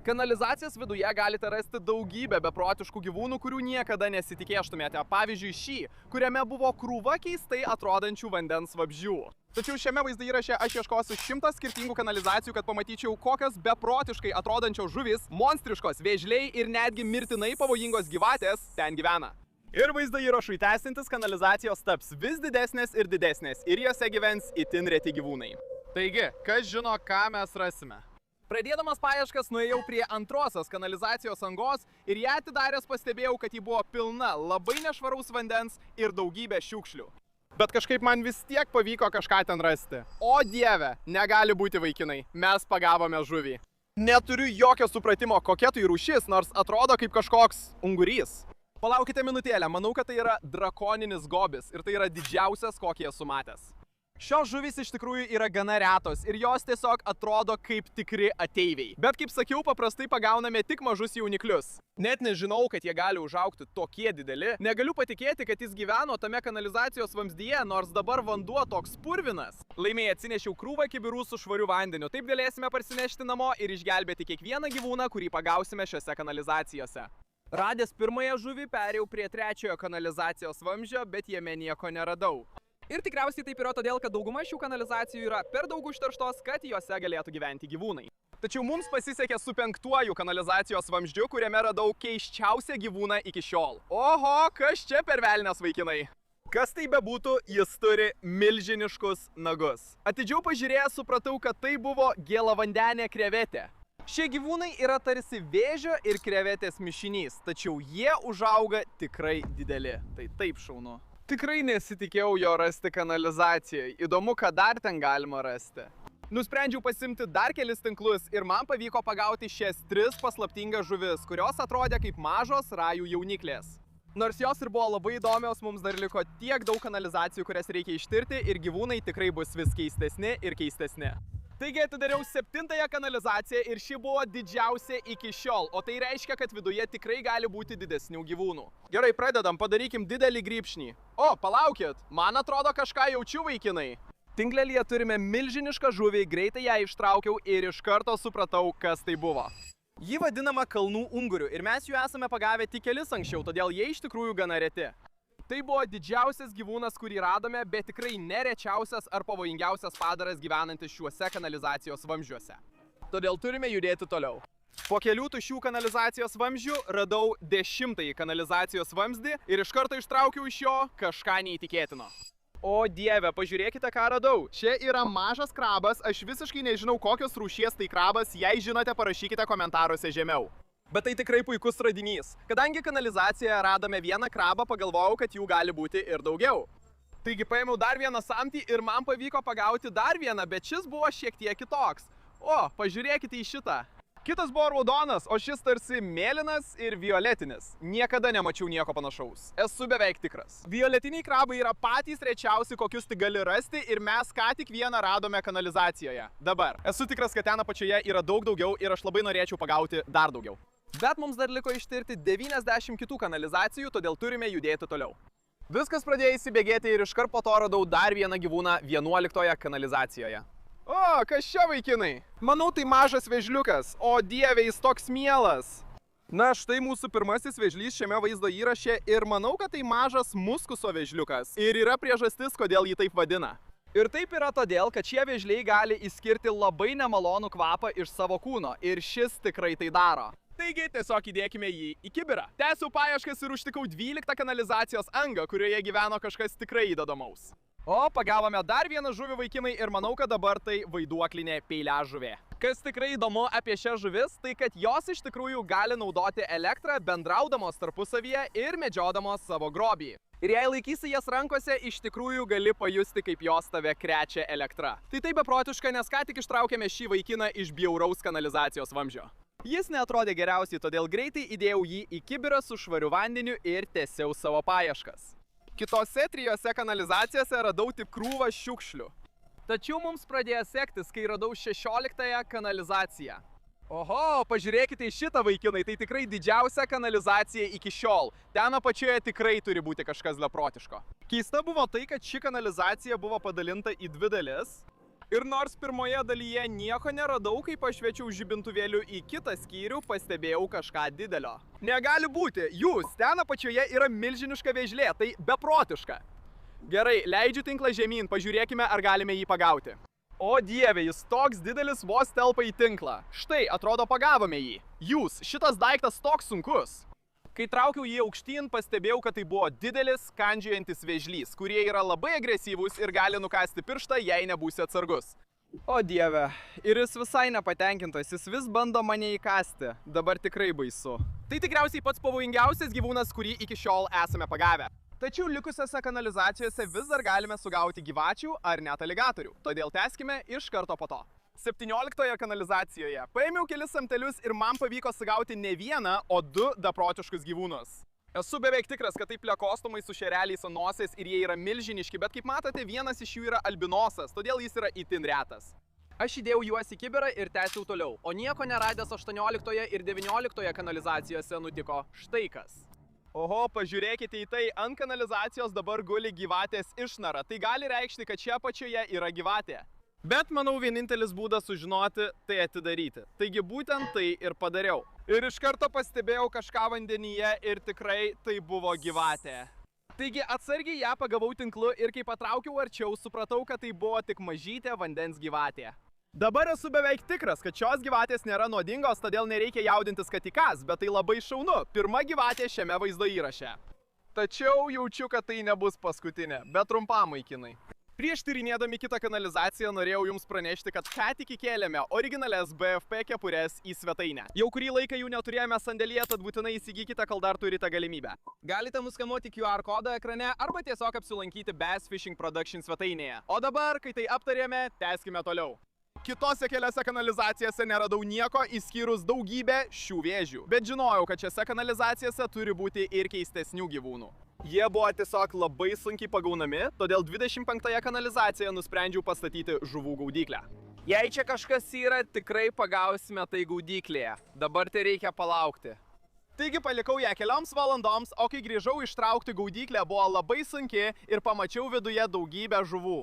Kanalizacijos viduje galite rasti daugybę beprotiškų gyvūnų, kurių niekada nesitikėtumėte. Pavyzdžiui, šį, kuriame buvo krūva keistai atrodančių vandens vabzdžių. Tačiau šiame vaizdo įraše aš ieškosiu 100 skirtingų kanalizacijų, kad pamatyčiau, kokios beprotiškai atrodančios žuvys, monstriškos vėžliai ir netgi mirtinai pavojingos gyvatės ten gyvena. Ir vaizdo įrašui tęsintis, kanalizacijos taps vis didesnės ir didesnės ir jose gyvens itin reti gyvūnai. Taigi, kas žino, ką mes rasime? Pradėdamas paieškas nuėjau prie antrosios kanalizacijos angos ir ją atidaręs pastebėjau, kad ji buvo pilna labai nešvaraus vandens ir daugybė šiukšlių. Bet kažkaip man vis tiek pavyko kažką ten rasti. O dieve, negali būti vaikinai, mes pagavome žuvį. Neturiu jokio supratimo, kokia tai rūšis, nors atrodo kaip kažkoks ungurys. Palaukite minutėlę, manau, kad tai yra drakoninis gobis ir tai yra didžiausias, kokį esu matęs. Šios žuvys iš tikrųjų yra gana retos ir jos tiesiog atrodo kaip tikri ateiviai. Bet kaip sakiau, paprastai pagauname tik mažus jauniklius. Net nežinau, kad jie gali užaugti tokie dideli. Negaliu patikėti, kad jis gyveno tame kanalizacijos vamzdyje, nors dabar vanduo toks purvinas. Laimiai atsinešiau krūvą kibirų su švariu vandeniu. Taip galėsime parsinešti namo ir išgelbėti kiekvieną gyvūną, kurį pagausime šiose kanalizacijose. Radęs pirmąją žuvį, perėjau prie trečiojo kanalizacijos vamzdžio, bet jame nieko neradau. Ir tikriausiai taip yra todėl, kad dauguma šių kanalizacijų yra per daug užterštos, kad juose galėtų gyventi gyvūnai. Tačiau mums pasisekė su 5-uoju kanalizacijos vamzdžiu, kuriame radau keisčiausią gyvūną iki šiol. Oho, kas čia per velnias, vaikinai? Kas tai bebūtų, jis turi milžiniškus nagus. Atidžiau pažiūrėjęs supratau, kad tai buvo gėlavandenė krevetė. Šie gyvūnai yra tarsi vėžio ir krevetės mišinys, tačiau jie užauga tikrai dideli. Tai taip šaunu. Tikrai nesitikėjau jo rasti kanalizacijoje. Įdomu, ką dar ten galima rasti. Nusprendžiau pasimti dar kelis tinklus ir man pavyko pagauti šias 3 paslaptingas žuvis, kurios atrodė kaip mažos rajų jauniklės. Nors jos ir buvo labai įdomios, mums dar liko tiek daug kanalizacijų, kurias reikia ištirti ir gyvūnai tikrai bus vis keistesni ir keistesni. Taigi atidariau 7-ąją kanalizaciją ir ši buvo didžiausia iki šiol, o tai reiškia, kad viduje tikrai gali būti didesnių gyvūnų. Gerai, pradedam, padarykim didelį grybšnį. O, palaukit, man atrodo kažką jaučiu, vaikinai. Tinklelyje turime milžinišką žuvį, greitai ją ištraukiau ir iš karto supratau, kas tai buvo. Ji vadinama kalnų unguriu ir mes jų esame pagavę tik kelis anksčiau, todėl jie iš tikrųjų gana reti. Tai buvo didžiausias gyvūnas, kurį radome, bet tikrai nerečiausias ar pavojingiausias padaras gyvenantis šiuose kanalizacijos vamzdžiuose. Todėl turime judėti toliau. Po kelių tuščių kanalizacijos vamzdžių radau 10-ąjį kanalizacijos vamzdį ir iš karto ištraukiau iš jo kažką neįtikėtino. O dieve, pažiūrėkite, ką radau. Čia yra mažas krabas, aš visiškai nežinau, kokios rūšies tai krabas, jei žinote, parašykite komentaruose žemiau. Bet tai tikrai puikus radinys. Kadangi kanalizacijoje radome vieną krabą, pagalvojau, kad jų gali būti ir daugiau. Taigi paėmiau dar vieną samtį ir man pavyko pagauti dar vieną, bet šis buvo šiek tiek kitoks. O, pažiūrėkite į šitą. Kitas buvo raudonas, o šis tarsi mėlynas ir violetinis. Niekada nemačiau nieko panašaus. Esu beveik tikras. Violetiniai krabai yra patys rečiausi, kokius tik gali rasti ir mes ką tik vieną radome kanalizacijoje. Dabar. Esu tikras, kad ten apačioje yra daug daugiau ir aš labai norėčiau pagauti dar daugiau. Bet mums dar liko ištirti 90 kitų kanalizacijų, todėl turime judėti toliau. Viskas pradėjo įsibėgėti ir iškart po to radau dar vieną gyvūną 11-oje kanalizacijoje. O, kas čia, vaikinai? Manau, tai mažas vėžliukas. O dieve, jis toks mielas. Na, štai mūsų pirmasis vėžlys šiame vaizdo įraše ir manau, kad tai mažas muskuso vėžliukas. Ir yra priežastis, kodėl jį taip vadina. Ir taip yra todėl, kad šie vėžliai gali išskirti labai nemalonų kvapą iš savo kūno. Ir šis tikrai tai daro. Taigi, tiesiog įdėkime jį į kibirą. Tęsiau paieškas ir užtikau 12 kanalizacijos angą, kurioje gyveno kažkas tikrai įdomaus. O, pagavome dar vieną žuvį, vaikinai, ir manau, kad dabar tai vaiduoklinė peiliažuvė. Kas tikrai įdomu apie šias žuvis, tai kad jos iš tikrųjų gali naudoti elektrą bendraudamos tarpusavyje ir medžiodamos savo grobį. Ir jei laikysi jas rankose, iš tikrųjų gali pajusti, kaip jos tave krečia elektra. Tai taip beprotiška, nes ką tik ištraukėme šį vaikiną iš bjauraus kanalizacijos vamzdžio. Jis neatrodė geriausiai, todėl greitai įdėjau jį į kibirą su švariu vandeniu ir tęsiau savo paieškas. Kitose 3 kanalizacijose radau tik krūvą šiukšlių. Tačiau mums pradėjo sektis, kai radau 16-ąją kanalizaciją. Oho, pažiūrėkite į šitą, vaikinai, tai tikrai didžiausia kanalizacija iki šiol. Ten apačioje tikrai turi būti kažkas beprotiško. Keista buvo tai, kad ši kanalizacija buvo padalinta į 2 dalis. Ir nors pirmoje dalyje nieko neradau, kai pašviečiau žibintuvėliu į kitą skyrių, pastebėjau kažką didelio. Negali būti, jūs, ten apačioje yra milžiniška vėžlė, tai beprotiška. Gerai, leidžiu tinklą žemyn, pažiūrėkime, ar galime jį pagauti. O dieve, jis toks didelis, vos telpa į tinklą. Štai, atrodo, pagavome jį. Jūs, šitas daiktas toks sunkus. Kai traukiau jį aukštyn, pastebėjau, kad tai buvo didelis, kandžiojantis vėžlys, kurie yra labai agresyvūs ir gali nukasti pirštą, jei nebūsi atsargus. O dieve, ir jis visai nepatenkintas, jis vis bando mane įkasti. Dabar tikrai baisu. Tai tikriausiai pats pavojingiausias gyvūnas, kurį iki šiol esame pagavę. Tačiau likusiose kanalizacijose vis dar galime sugauti gyvačių ar net aligatorių. Todėl tęskime iš karto po to. 17 kanalizacijoje paėmiau kelis samtelius ir man pavyko sugauti ne vieną, o 2 beprotiškus gyvūnus. Esu beveik tikras, kad tai plekostomai su šereliais ant nosies ir jie yra milžiniški, bet kaip matote, vienas iš jų yra albinosas, todėl jis yra itin retas. Aš įdėjau juos į kibirą ir tęsiau toliau, o nieko neradęs 18 ir 19 kanalizacijose nutiko štai kas. Oho, pažiūrėkite į tai, ant kanalizacijos dabar guli gyvatės išnara, tai gali reikšti, kad čia apačioje yra gyvatė. Bet manau, vienintelis būdas sužinoti, tai atidaryti. Taigi būtent tai ir padariau. Ir iš karto pastebėjau kažką vandenyje ir tikrai tai buvo gyvatė. Taigi atsargiai ją pagavau tinklu ir kai patraukiau arčiau, supratau, kad tai buvo tik mažytė vandens gyvatė. Dabar esu beveik tikras, kad šios gyvatės nėra nuodingos, todėl nereikia jaudintis, kad įkas, bet tai labai šaunu. Pirma gyvatė šiame vaizdo įraše. Tačiau jaučiu, kad tai nebus paskutinė, bet trumpam vaikinai. Prieš tyrinėdami kitą kanalizaciją norėjau jums pranešti, kad ką tik įkėlėme originales BFP kepures į svetainę. Jau kurį laiką jų neturėjome sandėlyje, tad būtinai įsigykite, kol dar turite galimybę. Galite nuskanuoti QR kodą ekrane arba tiesiog apsilankyti Bass Fishing Production svetainėje. O dabar, kai tai aptarėme, tęskime toliau. Kitose keliose kanalizacijose neradau nieko, išskyrus daugybę šių vėžių. Bet žinojau, kad šiose kanalizacijose turi būti ir keistesnių gyvūnų. Jie buvo tiesiog labai sunkiai pagaunami, todėl 25 kanalizacijoje nusprendžiau pastatyti žuvų gaudyklę. Jei čia kažkas yra, tikrai pagausime tai gaudyklėje. Dabar tai reikia palaukti. Taigi palikau ją kelioms valandoms, o kai grįžau ištraukti gaudyklę, buvo labai sunki ir pamačiau viduje daugybę žuvų.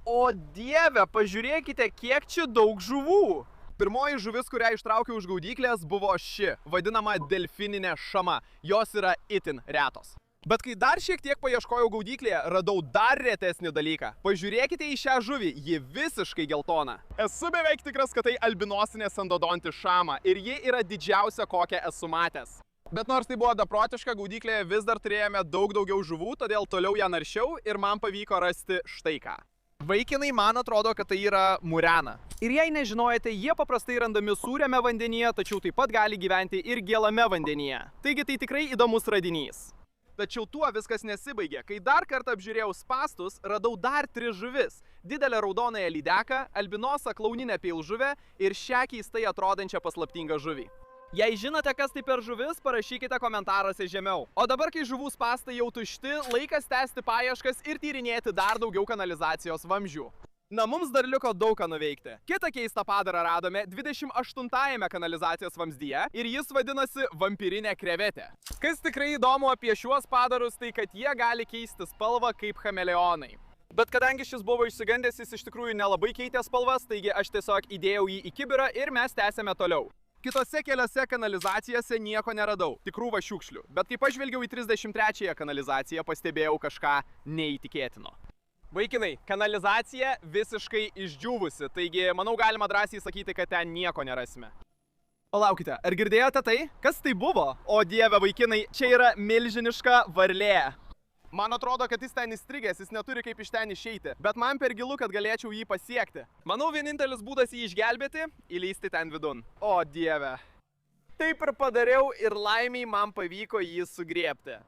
O dieve, pažiūrėkite, kiek čia daug žuvų! Pirmoji žuvis, kurią ištraukiau iš gaudyklės, buvo ši, vadinama delfininė šama. Jos yra itin retos. Bet kai dar šiek tiek paieškojau gaudyklėje, radau dar retesnį dalyką. Pažiūrėkite į šią žuvį, ji visiškai geltona. Esu beveik tikras, kad tai albinosinė sandodonti šama ir ji yra didžiausia, kokią esu matęs. Bet nors tai buvo beprotiška, gaudyklėje vis dar turėjome daug daugiau žuvų, todėl toliau ją naršiau ir man pavyko rasti štai ką. Vaikinai, man atrodo, kad tai yra murena. Ir jei nežinojate, jie paprastai randami sūriame vandenyje, tačiau taip pat gali gyventi ir gėlame vandenyje. Taigi tai tikrai įdomus radinys. Tačiau tuo viskas nesibaigė. Kai dar kartą apžiūrėjau spąstus, radau dar 3 žuvis. Didelę raudonąją lydeką, albinosą klauninę peilžuvę ir šią keistai atrodančią paslaptingą žuvį. Jei žinote, kas tai per žuvis, parašykite komentaruose žemiau. O dabar, kai žuvų spąstai jau tušti, laikas tęsti paieškas ir tyrinėti dar daugiau kanalizacijos vamzdžių. Na, mums dar liko daug ką nuveikti. Kitą keistą padarą radome 28-ame kanalizacijos vamzdyje ir jis vadinasi vampirinė krevetė. Kas tikrai įdomu apie šiuos padarus, tai kad jie gali keisti spalvą kaip chameleonai. Bet kadangi šis buvo išsigandęs, jis iš tikrųjų nelabai keitė spalvas, taigi aš tiesiog įdėjau jį į kibirą ir mes tęsėme toliau. Kitose keliose kanalizacijose nieko neradau, tik krūvą šiukšlių. Bet kai pažvelgiau į 33-ąją kanalizaciją, pastebėjau kažką neįtikėtino. Vaikinai, kanalizacija visiškai išdžiūvusi, taigi manau galima drąsiai sakyti, kad ten nieko nerasime. Palaukite, ar girdėjote tai? Kas tai buvo? O dieve vaikinai, čia yra milžiniška varlė. Man atrodo, kad jis ten įstrigęs, jis neturi kaip iš ten išeiti, bet man per gilu, kad galėčiau jį pasiekti. Manau, vienintelis būdas jį išgelbėti – įlįsti ten vidun. O dieve. Taip ir padariau ir laimiai man pavyko jį sugriebti.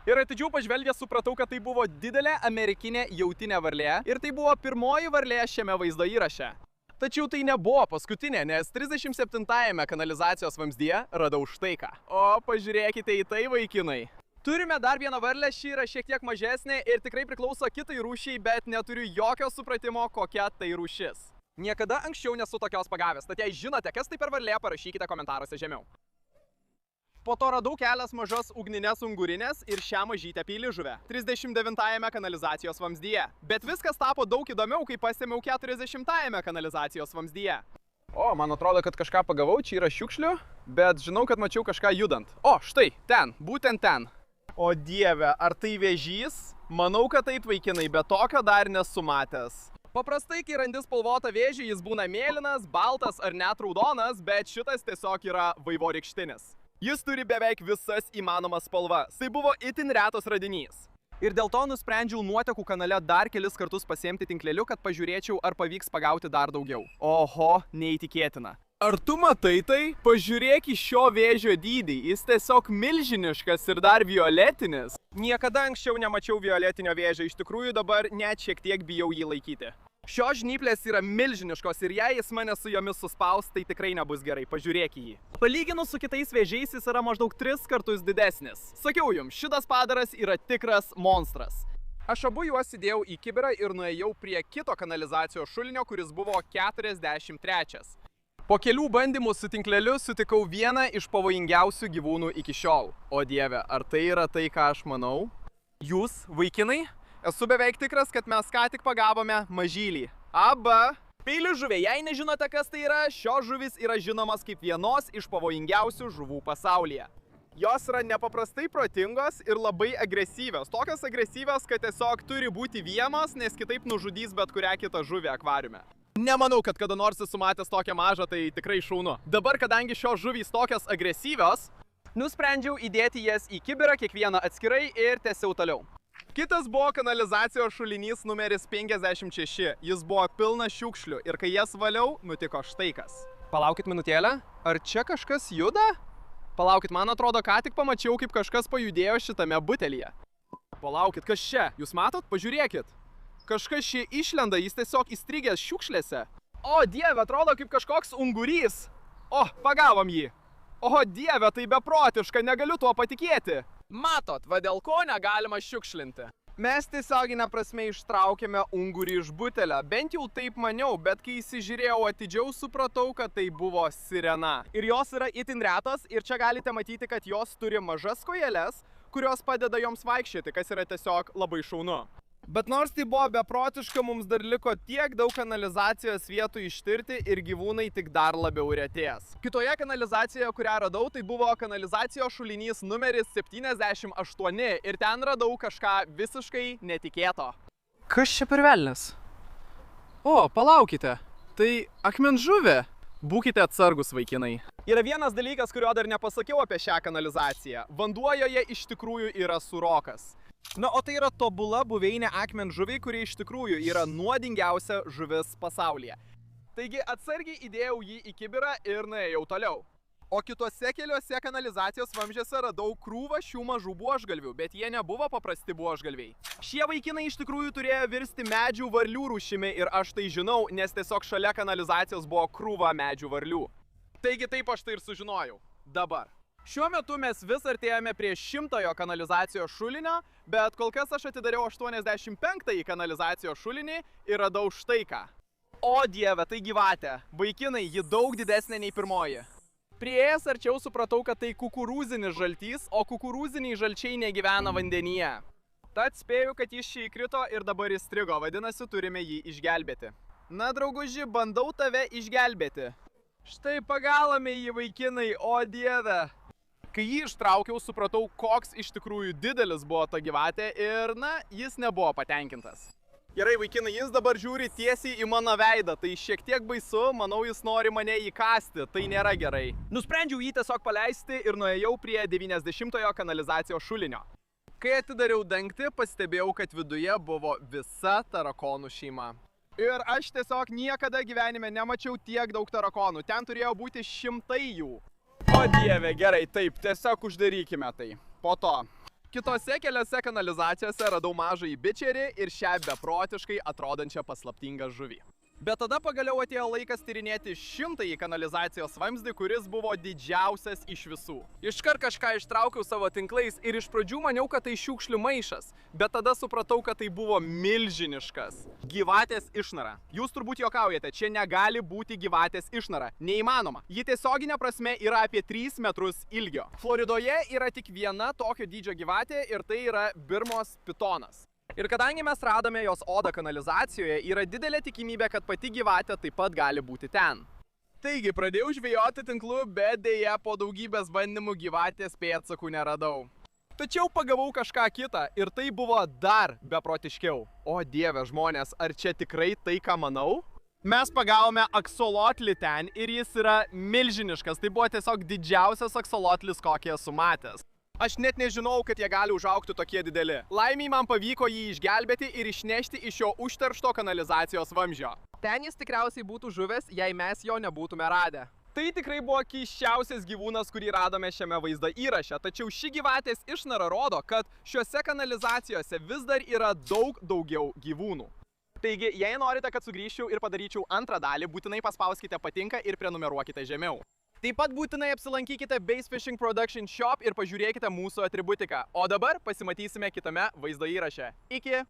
Ir atidžiau pažvelgęs supratau, kad tai buvo didelė amerikinė jautinė varlė ir tai buvo pirmoji varlė šiame vaizdo įraše. Tačiau tai nebuvo paskutinė, nes 37-ame kanalizacijos vamzdyje radau štai ką. O pažiūrėkite į tai, vaikinai. Turime dar vieną varlę, ši yra šiek tiek mažesnė ir tikrai priklauso kitai rūšiai, bet neturiu jokio supratimo, kokia tai rūšis. Niekada anksčiau nesu tokios pagavęs, tad jei žinote, kas tai per varlė, parašykite komentaruose žemiau. Po to radau kelias mažas ugninės ungurinės ir šią mažytę pyližuvę 39-ame kanalizacijos vamzdyje. Bet viskas tapo daug įdomiau, kai pasėmiau 40-ame kanalizacijos vamzdyje. O, man atrodo, kad kažką pagavau, čia yra šiukšlių, bet žinau, kad mačiau kažką judant. O, štai, ten, būtent ten. O dieve, ar tai vėžys? Manau, kad taip, vaikinai, bet tokio dar nesu matęs. Paprastai, kai randi spalvotą vėžį, jis būna mėlynas, baltas ar net raudonas, bet šitas tiesiog yra vaivorykštinis. Jis turi beveik visas įmanomas spalvas. Tai buvo itin retas radinys. Ir dėl to nusprendžiau nuotekų kanale dar kelis kartus pasiimti tinkleliu, kad pažiūrėčiau, ar pavyks pagauti dar daugiau. Oho, neįtikėtina. Ar tu matai tai? Pažiūrėk į šio vėžio dydį. Jis tiesiog milžiniškas ir dar violetinis. Niekada anksčiau nemačiau violetinio vėžio. Iš tikrųjų dabar net šiek tiek bijau jį laikyti. Šios žnyplės yra milžiniškos ir jei jis mane su jomis suspaus, tai tikrai nebus gerai. Pažiūrėk į jį. Palyginus su kitais vėžiais, jis yra maždaug 3 kartus didesnis. Sakiau jums, šitas padaras yra tikras monstras. Aš abu juos įdėjau į kibirą ir nuėjau prie kito kanalizacijos šulinio, kuris buvo 43. Po kelių bandymų su tinkleliu sutikau vieną iš pavojingiausių gyvūnų iki šiol. O dieve, ar tai yra tai, ką aš manau? Jūs, vaikinai? Esu beveik tikras, kad mes ką tik pagavome mažylį. Aba! Pyližuvė, jei nežinote, kas tai yra, šios žuvys yra žinomas kaip vienos iš pavojingiausių žuvų pasaulyje. Jos yra nepaprastai protingos ir labai agresyvios. Tokios agresyvios, kad tiesiog turi būti vienos, nes kitaip nužudys bet kurią kitą žuvį akvariume. Nemanau, kad kada nors esu matęs tokią mažą, tai tikrai šaunu. Dabar, kadangi šios žuvys tokios agresyvios, nusprendžiau įdėti jas į kibirą kiekvieną atskirai ir tęsiau toliau. Kitas buvo kanalizacijos šulinys numeris 56. Jis buvo pilnas šiukšlių ir kai jas valiau, nutiko štai kas. Palaukit minutėlę, ar čia kažkas juda? Palaukit, man atrodo, ką tik pamačiau, kaip kažkas pajudėjo šitame butelyje. Palaukit, kas čia? Jūs matot? Pažiūrėkit. Kažkas čia išlenda, jis tiesiog įstrigęs šiukšlėse. O dieve, atrodo kaip kažkoks ungurys. O, pagavom jį. O dieve, tai beprotiška, negaliu tuo patikėti. Matot, va dėl ko negalima šiukšlinti. Mes tiesioginę prasme ištraukėme ungurį iš butelio. Bent jau taip maniau, bet kai įsižiūrėjau atidžiau, supratau, kad tai buvo sirena. Ir jos yra itin retos ir čia galite matyti, kad jos turi mažas kojeles, kurios padeda joms vaikščioti, kas yra tiesiog labai šaunu. Bet nors tai buvo beprotiška, mums dar liko tiek daug kanalizacijos vietų ištirti ir gyvūnai tik dar labiau retės. Kitoje kanalizacijoje, kurią radau, tai buvo kanalizacijos šulinys numeris 78 ir ten radau kažką visiškai netikėto. Kas čia per velnias? O, palaukite, tai akmenžuvė. Būkite atsargus, vaikinai. Yra vienas dalykas, kurio dar nepasakiau apie šią kanalizaciją. Vanduo joje iš tikrųjų yra sūrokas. Na, o tai yra tobula buveinė akmenžuviai, kuri iš tikrųjų yra nuodingiausia žuvis pasaulyje. Taigi atsargiai įdėjau jį į kibirą ir nuėjau toliau. O kitose keliuose kanalizacijos vamzdžiuose radau krūvą šių mažų buožgalvių, bet jie nebuvo paprasti buožgalviai. Šie vaikinai iš tikrųjų turėjo virsti medžių varlių rūšimi ir aš tai žinau, nes tiesiog šalia kanalizacijos buvo krūva medžių varlių. Taigi taip aš tai ir sužinojau. Dabar. Šiuo metu mes vis artėjame prie 100-ojo kanalizacijos šulinio, bet kol kas aš atidariau 85-ąjį kanalizacijos šulinį ir radau štai ką. O dieve, tai gyvatė. Vaikinai, ji daug didesnė nei pirmoji. Priėjęs arčiau supratau, kad tai kukurūzinis žaltys, o kukurūziniai žalčiai negyvena vandenyje. Tad spėju, kad jis čia įkrito ir dabar įstrigo, vadinasi, turime jį išgelbėti. Na, drauguži, bandau tave išgelbėti. Štai pagalame jį, vaikinai, o dieve. Kai jį ištraukiau, supratau, koks iš tikrųjų didelis buvo ta gyvatė ir, na, jis nebuvo patenkintas. Gerai, vaikinai, jis dabar žiūri tiesiai į mano veidą, tai šiek tiek baisu, manau, jis nori mane įkąsti, tai nėra gerai. Nusprendžiau jį tiesiog paleisti ir nuėjau prie 90-ojo kanalizacijos šulinio. Kai atidariau dangtį, pastebėjau, kad viduje buvo visa tarakonų šeima. Ir aš tiesiog niekada gyvenime nemačiau tiek daug tarakonų, ten turėjo būti šimtai jų. O dieve, gerai, taip, tiesiog uždarykime tai. Po to. Kitose keliose kanalizacijose radau mažąjį bičerį ir šią beprotiškai atrodančią paslaptingą žuvį. Bet tada pagaliau atėjo laikas tyrinėti 100-ąjį kanalizacijos vamzdį, kuris buvo didžiausias iš visų. Iškart kažką ištraukiau savo tinklais ir iš pradžių maniau, kad tai šiukšlių maišas, bet tada supratau, kad tai buvo milžiniškas gyvatės išnara. Jūs turbūt juokaujate, čia negali būti gyvatės išnara. Neįmanoma. Ji tiesioginė prasme yra apie 3 metrus ilgio. Floridoje yra tik viena tokio dydžio gyvatė ir tai yra Birmos pitonas. Ir kadangi mes radome jos odą kanalizacijoje, yra didelė tikimybė, kad pati gyvatė taip pat gali būti ten. Taigi, pradėjau žvejoti tinklu, bet dėja po daugybės bandymų gyvatės pėdsakų neradau. Tačiau pagavau kažką kitą ir tai buvo dar beprotiškiau. O dieve žmonės, ar čia tikrai tai, ką manau? Mes pagavome aksolotlį ten ir jis yra milžiniškas. Tai buvo tiesiog didžiausias aksolotlis, kokį esu matęs. Aš net nežinau, kad jie gali užaugti tokie dideli. Laimiai man pavyko jį išgelbėti ir išnešti iš šio užteršto kanalizacijos vamzdžio. Ten jis tikriausiai būtų žuvęs, jei mes jo nebūtume radę. Tai tikrai buvo keisčiausias gyvūnas, kurį radome šiame vaizdo įraše, tačiau ši gyvatės išnara rodo, kad šiuose kanalizacijose vis dar yra daug daugiau gyvūnų. Taigi, jei norite, kad sugrįžčiau ir padaryčiau antrą dalį, būtinai paspauskite patinka ir prenumeruokite žemiau. Taip pat būtinai apsilankykite Bass Fishing Production Shop ir pažiūrėkite mūsų atributiką. O dabar pasimatysime kitame vaizdo įraše. Iki!